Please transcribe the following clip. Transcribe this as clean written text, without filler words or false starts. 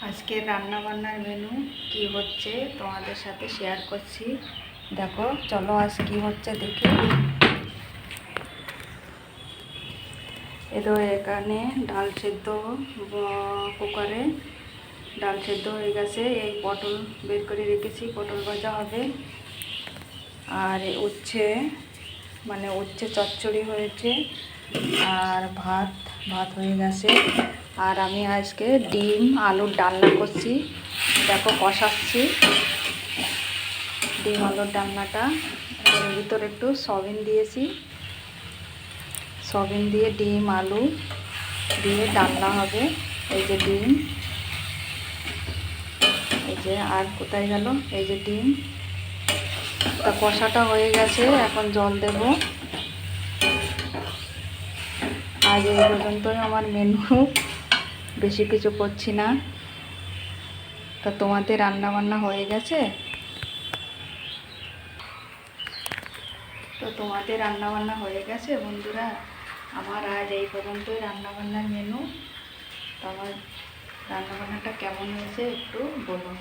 আজকে রান্না বান্নার মেনু কি হচ্ছে তোমাদের সাথে শেয়ার করছি। দেখো চলো আজ কি হচ্ছে দেখি। এখানে ডাল সেদ্ধ, কুকারে ডাল সেদ্ধ হয়ে গেছে। এই পটল বের করে রেখেছি, পটল ভাজা হবে। আর উচ্ছে উচ্ছে চচ্চড়ি হয়েছে। আর ভাত হয়ে গেছে। আর আমি আজকে ডিম আলুর ডালনা করছি। দেখো কষাচ্ছি ডিম আলুর ডালনাটা। এর ভিতরে একটু সয়াবিন দিয়েছি, সয়াবিন দিয়ে ডিম আলু দিয়ে ডালনা হবে। এই যে ডিম, এই যে আর কোথায় গেল, এই যে ডিম। তা কষাটা হয়ে গেছে, এখন জল দেব। আজ এই পর্যন্তই আমার মেনু, বেশি কিছু করছি না। তা তোমাদের রান্না বান্না হয়ে গেছে? তো তোমাদের রান্না বান্না হয়ে গেছে বন্ধুরা? আমার আজ এই পর্যন্তই রান্না বান্নার মেনু। তো আমার রান্না বান্নাটা কেমন হয়েছে একটু বলো।